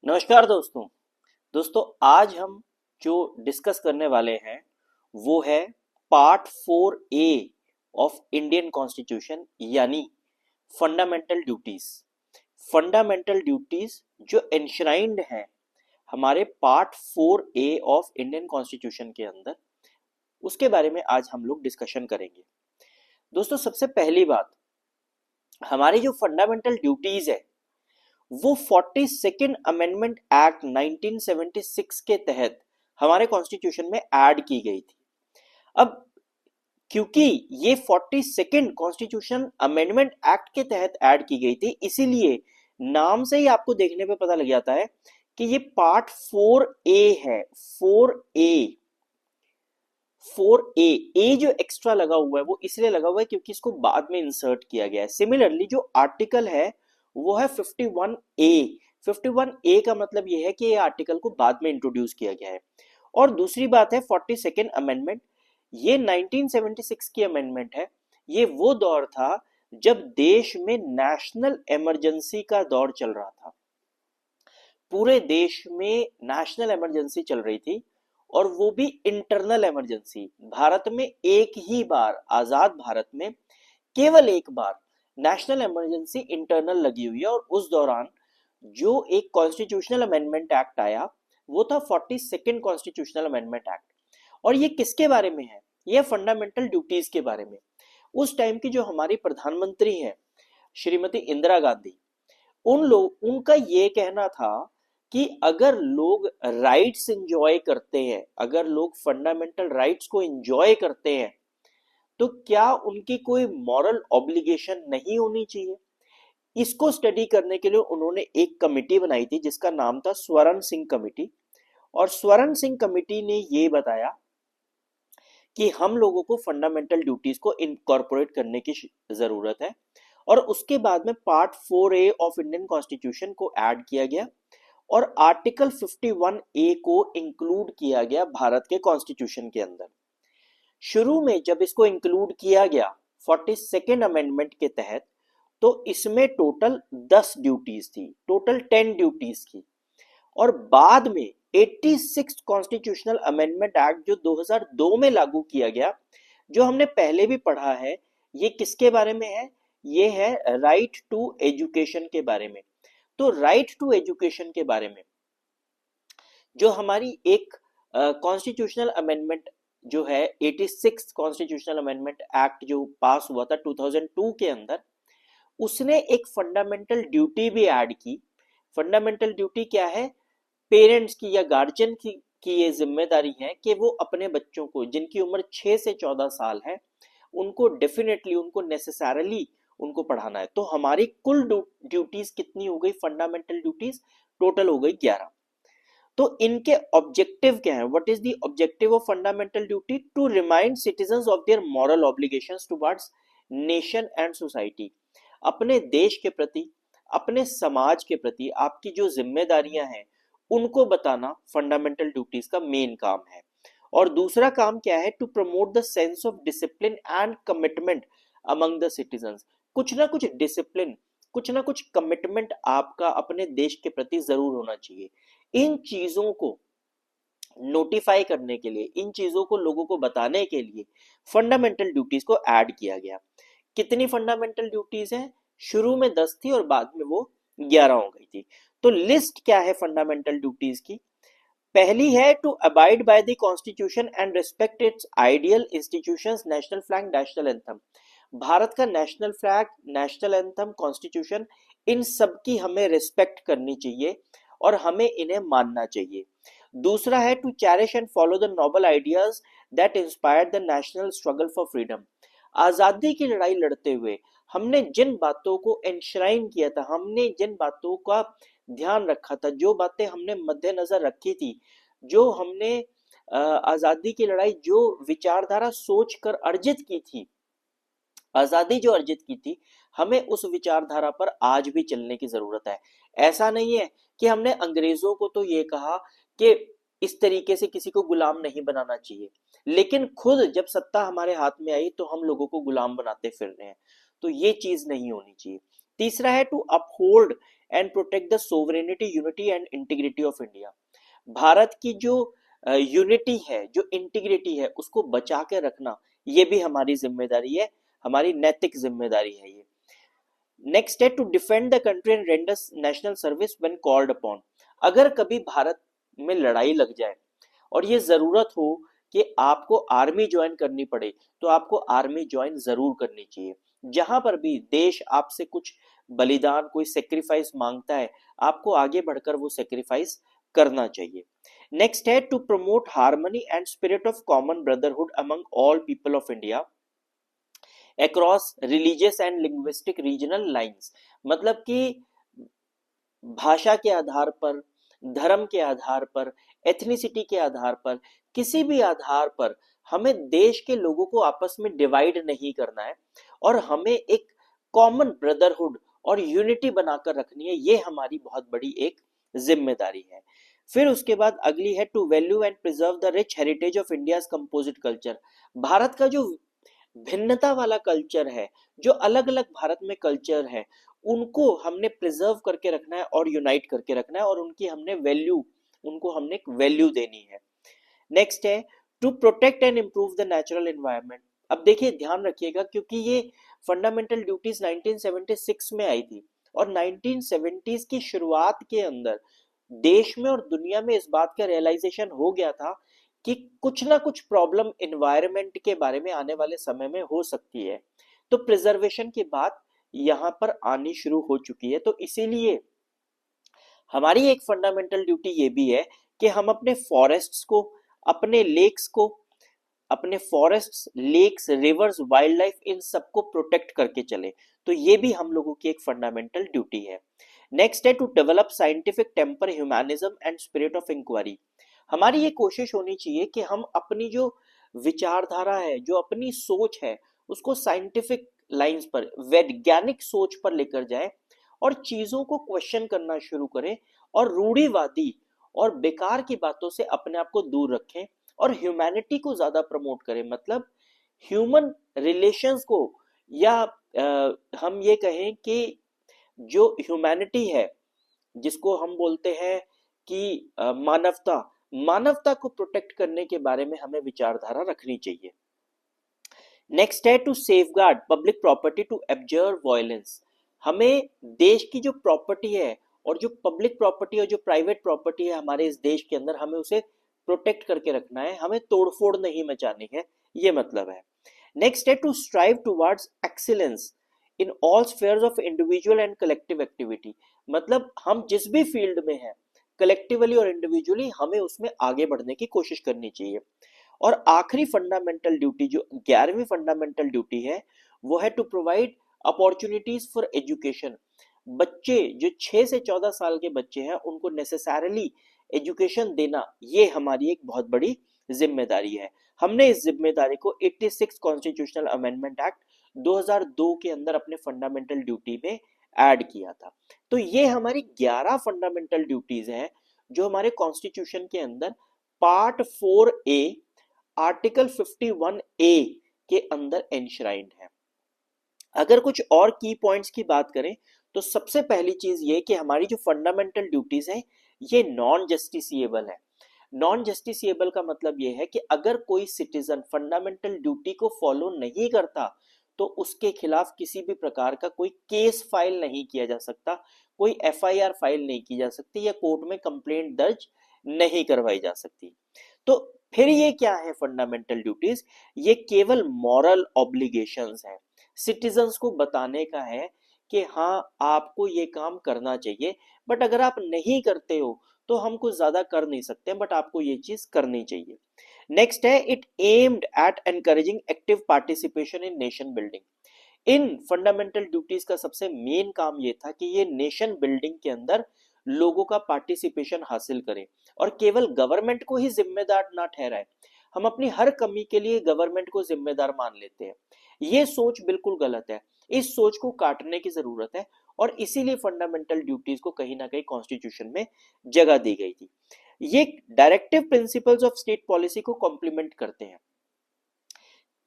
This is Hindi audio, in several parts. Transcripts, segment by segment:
नमस्कार दोस्तों आज हम जो डिस्कस करने वाले हैं वो है part 4A of Indian constitution यानी फंडामेंटल ड्यूटीज। फंडामेंटल ड्यूटीज जो एनश्राइंड हैं हमारे part 4A of Indian constitution के अंदर, उसके बारे में आज हम लोग डिस्कशन करेंगे। दोस्तों सबसे पहली बात, हमारी जो फंडामेंटल ड्यूटीज है वो 42nd अमेंडमेंट एक्ट 1976 के तहत हमारे कॉन्स्टिट्यूशन में ऐड की गई थी। अब क्योंकि ये 42nd कॉन्स्टिट्यूशन अमेंडमेंट एक्ट के तहत ऐड की गई थी, इसीलिए नाम से ही आपको देखने पे पता लग जाता है कि ये पार्ट 4A है। 4A ए जो एक्स्ट्रा लगा हुआ है वो इसलिए लगा हुआ है क्योंकि इसको बाद में इंसर्ट किया गया है। सिमिलरली जो आर्टिकल है वो है 51A। 51A का मतलब ये है कि ये आर्टिकल को बाद में इंट्रोड्यूस किया गया है। और दूसरी बात है 42nd अमेंडमेंट, ये 1976 की अमेंडमेंट है। ये वो दौर था जब देश में नेशनल इमरजेंसी का दौर चल रहा था। पूरे देश में नेशनल इमरजेंसी चल रही थी और वो भी इंटरनल इमरजेंसी। भारत में एक ही बार, आजाद भारत में केवल एक बार नेशनल इमरजेंसी इंटरनल लगी हुई है। और उस दौरान जो एक कॉन्स्टिट्यूशनल अमेंडमेंट एक्ट आया वो था 42nd कॉन्स्टिट्यूशनल अमेंडमेंट एक्ट। और ये किसके बारे में है? ये फंडामेंटल ड्यूटीज के बारे में। उस टाइम की जो हमारी प्रधानमंत्री हैं श्रीमती इंदिरा गांधी, उनका ये कहना था कि अगर लोग राइट्स एंजॉय करते हैं, अगर लोग फंडामेंटल राइट्स को एंजॉय करते हैं, तो क्या उनकी कोई मॉरल ऑब्लिगेशन नहीं होनी चाहिए? इसको स्टडी करने के लिए उन्होंने एक कमिटी बनाई थी जिसका नाम था स्वर्ण सिंह कमिटी। और स्वर्ण सिंह कमिटी ने ये बताया कि हम लोगों को फंडामेंटल ड्यूटीज को इनकॉर्पोरेट करने की जरूरत है। और उसके बाद में part 4A of Indian constitution को ऐड किया गया और आर्टिकल 51A को इंक्लूड किया गया भारत के कॉन्स्टिट्यूशन के अंदर। शुरू में जब इसको इंक्लूड किया गया 42nd अमेंडमेंट के तहत, तो इसमें टोटल 10 ड्यूटीज थी, टोटल 10 ड्यूटीज की। और बाद में 86 कॉन्स्टिट्यूशनल अमेंडमेंट एक्ट जो 2002 में लागू किया गया, जो हमने पहले भी पढ़ा है, ये किसके बारे में है? ये है राइट टू एजुकेशन के बारे में। तो राइट टू एजुकेशन के बारे में जो हमारी एक कॉन्स्टिट्यूशनल अमेंडमेंट जो है 86 कॉन्स्टिट्यूशनल अमेंडमेंट एक्ट जो पास हुआ था 2002 के अंदर, उसने एक फंडामेंटल ड्यूटी भी ऐड की। फंडामेंटल ड्यूटी क्या है? पेरेंट्स की या गार्जियन की ये जिम्मेदारी है कि वो अपने बच्चों को जिनकी उम्र 6 से 14 साल है उनको डेफिनेटली, उनको नेसेसरली उनको पढ़ाना है। तो हमारी कुल ड्यूटीज कितनी हो गई? फंडामेंटल ड्यूटीज टोटल हो गई 11। तो इनके ऑब्जेक्टिव क्या है? What is the objective of fundamental duty? To remind citizens of their moral obligations towards nation and society. अपने देश के प्रति, अपने समाज के प्रति आपकी जो जिम्मेदारियां हैं उनको बताना फंडामेंटल ड्यूटीज का मेन काम है। और दूसरा काम क्या है? To promote the sense of discipline and commitment among the citizens. कुछ ना कुछ डिसिप्लिन, कुछ ना कुछ कमिटमेंट आपका अपने देश के प्रति जरूर होना चाहिए। इन चीजों को नोटिफाई करने के लिए, इन चीजों को लोगों को बताने के लिए फंडामेंटल ड्यूटीज को ऐड किया गया। कितनी फंडामेंटल ड्यूटीज हैं? शुरू में 10 थी और बाद में वो 11 हो गई थी। तो लिस्ट क्या है फंडामेंटल ड्यूटीज की? पहली है to abide by the constitution and respect its ideal institutions, national flag, national anthem. Bharat का national flag, national anthem, constitution, इन सब की हमें रिस्पेक्ट करनी चाहिए और हमें इन्हें मानना चाहिए। दूसरा है to cherish and follow the noble ideas that inspired the national struggle for freedom. आजादी की लड़ाई लड़ते हुए हमने जिन बातों को एनश्राइन किया था, हमने जिन बातों का ध्यान रखा था, जो बातें हमने मद्देनजर रखी थी, जो हमने आजादी की लड़ाई, जो विचारधारा सोच कर अर्जित की थी, आजादी जो अर्जित की थी, हमें उस विचारधारा पर आज भी चलने की जरूरत है। ऐसा नहीं है कि हमने अंग्रेजों को तो ये कहा कि इस तरीके से किसी को गुलाम नहीं बनाना चाहिए, लेकिन खुद जब सत्ता हमारे हाथ में आई तो हम लोगों को गुलाम बनाते फिर रहे हैं। तो ये चीज नहीं होनी चाहिए। तीसरा है to uphold and protect the sovereignty, unity and integrity of India. Bharat की जो यूनिटी है, जो इंटीग्रिटी है, उसको बचा के रखना, ये भी हमारी जिम्मेदारी है, हमारी नैतिक जिम्मेदारी है ये। नेक्स्ट है to defend the country and render national service when called upon. अगर कभी भारत में लड़ाई लग जाए और ये जरूरत हो कि आपको आर्मी ज्वाइन करनी पड़े, तो आपको आर्मी ज्वाइन जरूर करनी चाहिए। जहां पर भी देश आपसे कुछ बलिदान, कोई सेक्रीफाइस मांगता है, आपको आगे बढ़कर वो सेक्रीफाइस करना चाहिए। नेक्स्ट है to promote harmony and spirit of common brotherhood among all people of India across religious and linguistic regional lines. मतलब कि भाषा के आधार पर, धर्म के आधार पर, एथनिसिटी के आधार पर, किसी भी आधार पर हमें देश के लोगों को आपस में डिवाइड नहीं करना है और हमें एक कॉमन ब्रदरहुड और यूनिटी बनाकर रखनी है। ये हमारी बहुत बड़ी एक जिम्मेदारी है। फिर उसके बाद अगली है to value and preserve the rich heritage of India's composite culture. Bharat का जो भिन्नता वाला कल्चर है, जो अलग अलग भारत में कल्चर है, उनको हमने प्रिजर्व करके रखना है और यूनाइट करके रखना है और उनकी हमने वैल्यू, उनको हमने एक वैल्यू देनी है। नेक्स्ट है to protect and improve the natural environment. अब देखिए ध्यान रखिएगा, क्योंकि ये फंडामेंटल ड्यूटीज 1976 में आई थी और 1970s की शुरुआत के अंदर देश में और दुनिया में इस बात का रियलाइजेशन हो गया था कि कुछ ना कुछ प्रॉब्लम एनवायरनमेंट के बारे में आने वाले समय में हो सकती है। तो प्रिजर्वेशन की बात यहां पर आनी शुरू हो चुकी है। तो इसीलिए हमारी एक फंडामेंटल ड्यूटी ये भी है कि हम अपने फॉरेस्ट्स को, अपने लेक्स को, अपने forests, lakes, rivers, wild life, इन सबको प्रोटेक्ट करके चले। तो ये भी हम लोगों की एक फंडामेंटल ड्यूटी है। नेक्स्ट है to develop scientific temper, humanism and spirit of inquiry. हमारी ये कोशिश होनी चाहिए कि हम अपनी जो विचारधारा है, जो अपनी सोच है, उसको साइंटिफिक लाइंस पर, वैज्ञानिक सोच पर लेकर जाए और चीजों को क्वेश्चन करना शुरू करें और रूढ़िवादी और बेकार की बातों से अपने आप को दूर रखें और ह्यूमैनिटी को ज्यादा प्रमोट करें। मतलब ह्यूमन रिलेशंस को, या हम ये कहें कि जो ह्यूमैनिटी है, जिसको हम बोलते हैं कि मानवता, मानवता को प्रोटेक्ट करने के बारे में हमें विचारधारा रखनी चाहिए। नेक्स्ट है to safeguard public property to abjure violence. हमें देश की जो प्रॉपर्टी है और जो पब्लिक प्रॉपर्टी और जो प्राइवेट प्रॉपर्टी है हमारे इस देश के अंदर, हमें उसे प्रोटेक्ट करके रखना है, हमें तोड़फोड़ नहीं मचानी है, ये मतलब है। नेक्स्ट है to strive towards excellence in all spheres of individual and collective activity. मतलब हम जिस भी फील्ड में हैं, कलेक्टिवली और इंडिविजुअली, हमें उसमें आगे बढ़ने की कोशिश करनी चाहिए। और आखिरी फंडामेंटल ड्यूटी, जो 11वीं फंडामेंटल ड्यूटी है, वो है to provide opportunities for education. बच्चे जो 6 से 14 साल के बच्चे हैं, उनको नेसेसरली एजुकेशन देना, ये हमारी एक बहुत बड़ी जिम्मेदारी है। हमने इस जिम्मेदारी को 86 कॉन्स्टिट्यूशनल अमेंडमेंट एक्ट 2002 के अंदर अपने फंडामेंटल ड्यूटी में ऐड किया था। तो ये हमारी 11 फंडामेंटल ड्यूटीज हैं जो हमारे कॉन्स्टिट्यूशन के अंदर पार्ट 4A आर्टिकल 51A के अंदर एनश्राइंड है। अगर कुछ और की पॉइंट्स की बात करें तो सबसे पहली चीज ये कि हमारी जो फंडामेंटल ड्यूटीज है ये नॉन जस्टिसिएबल है। नॉन जस्टिसिएबल का मतलब ये है कि अगर कोई सिटीजन फंडामेंटल ड्यूटी को फॉलो नहीं करता तो उसके खिलाफ किसी भी प्रकार का कोई केस फाइल नहीं किया जा सकता, कोई FIR फाइल नहीं की जा सकती या कोर्ट में कंप्लेंट दर्ज नहीं करवाई जा सकती। तो फिर ये क्या है फंडामेंटल ड्यूटीज? ये केवल मॉरल ऑब्लिगेशंस हैं, सिटीजन्स को बताने का है कि हाँ आपको ये काम करना चाहिए, बट अगर आप नहीं करते हो तो हम कुछ ज्यादा कर नहीं सकते, बट आपको ये चीज करनी चाहिए। नेक्स्ट है it aimed at encouraging active participation in nation building. In fundamental duties का सबसे मेन काम ये था कि ये नेशन बिल्डिंग के अंदर लोगों का पार्टिसिपेशन हासिल करें और केवल गवर्नमेंट को ही जिम्मेदार ना ठहराए। हम अपनी हर कमी के लिए गवर्नमेंट को जिम्मेदार मान लेते हैं, ये सोच बिल्कुल गलत है। इस सोच को काटने की जरूरत है और इसीलिए फंडामेंटल ड्यूटीज को कहीं ना कहीं कॉन्स्टिट्यूशन में जगह दी गई थी। ये directive principles of state policy को कॉम्प्लीमेंट करते हैं।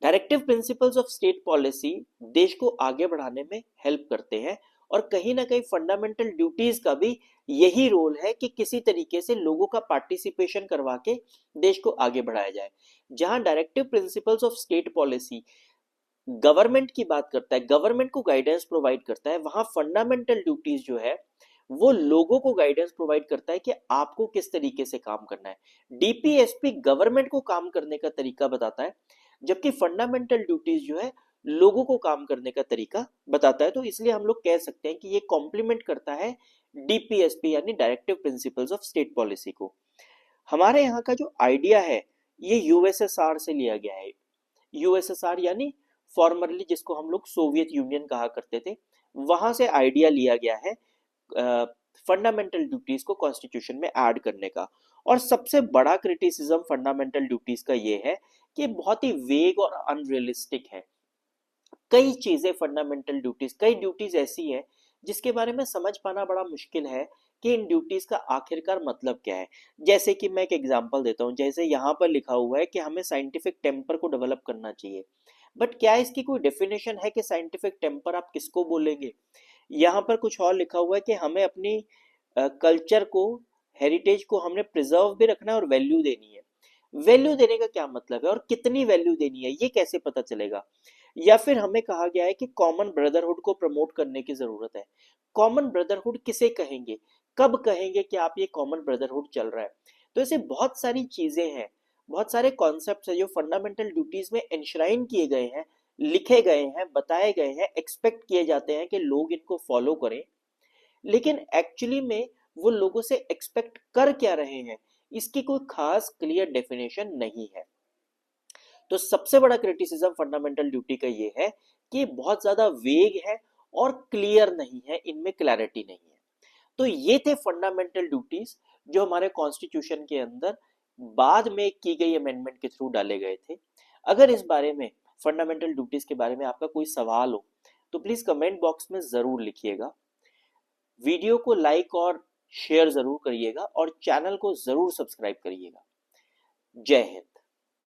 Directive principles of state policy देश को आगे बढ़ाने में हेल्प करते हैं और कहीं ना कहीं फंडामेंटल ड्यूटीज का भी यही रोल है कि किसी तरीके से लोगों का पार्टिसिपेशन करवा के देश को आगे बढ़ाया जाए। जहां directive principles of state policy government की बात करता है, गवर्नमेंट को गाइडेंस प्रोवाइड करता है, वहां फंडामेंटल ड्यूटीज जो है वो लोगों को गाइडेंस प्रोवाइड करता है कि आपको किस तरीके से काम करना है। डीपीएसपी गवर्नमेंट को काम करने का तरीका बताता है, जबकि फंडामेंटल ड्यूटीज जो है लोगों को काम करने का तरीका बताता है। तो इसलिए हम लोग कह सकते हैं कि ये कॉम्प्लीमेंट करता है डीपीएसपी यानी directive principles of state policy को। हमारे यहाँ का जो आइडिया है ये यूएसएसआर से लिया गया है। यूएसएसआर यानी फॉर्मरली जिसको हम लोग सोवियत यूनियन कहा करते थे, वहां से आइडिया लिया गया है फंडामेंटल ड्यूटीज को कॉन्स्टिट्यूशन में ऐड करने का। और सबसे बड़ा क्रिटिसिज्म फंडामेंटल ड्यूटीज का ये है कि बहुत ही वेग और अनरियलिस्टिक है। कई चीजें फंडामेंटल ड्यूटीज, कई ड्यूटीज ऐसी है जिसके बारे में समझ पाना बड़ा मुश्किल है कि इन ड्यूटीज का आखिरकार मतलब क्या है। जैसे कि मैं एक एग्जांपल देता हूं, जैसे यहाँ पर लिखा हुआ है कि हमें साइंटिफिक टेम्पर को डेवलप करना चाहिए, बट क्या इसकी कोई डेफिनेशन है कि साइंटिफिक टेम्पर आप किसको बोलेंगे। यहाँ पर कुछ और लिखा हुआ है कि हमें अपनी कल्चर को, हेरिटेज को हमने प्रिजर्व भी रखना है और वैल्यू देनी है। वैल्यू देने का क्या मतलब है और कितनी वैल्यू देनी है ये कैसे पता चलेगा। या फिर हमें कहा गया है कि कॉमन ब्रदरहुड को प्रमोट करने की जरूरत है। कॉमन ब्रदरहुड किसे कहेंगे, कब कहेंगे कि आप ये कॉमन ब्रदरहुड चल रहा है। तो ऐसे बहुत सारी चीजें हैं, बहुत सारे कॉन्सेप्ट्स हैं जो फंडामेंटल ड्यूटीज में एंश्राइन किए गए हैं, लिखे गए हैं, बताए गए हैं, एक्सपेक्ट किए जाते हैं कि लोग इनको फॉलो करें। लेकिन एक्चुअली में वो लोगों से एक्सपेक्ट कर क्या रहे हैं इसकी कोई खास क्लियर डेफिनेशन नहीं है। तो सबसे बड़ा क्रिटिसिज्म फंडामेंटल ड्यूटी का ये है कि बहुत ज्यादा वेग है और क्लियर नहीं है, इनमें क्लैरिटी नहीं है। तो ये थे फंडामेंटल ड्यूटीज जो हमारे कॉन्स्टिट्यूशन के अंदर बाद में की गई अमेंडमेंट के थ्रू डाले गए थे। अगर इस बारे में, फंडामेंटल ड्यूटीज के बारे में आपका कोई सवाल हो तो प्लीज कमेंट बॉक्स में जरूर लिखिएगा। वीडियो को लाइक और शेयर जरूर करिएगा और चैनल को जरूर सब्सक्राइब करिएगा। जय हिंद।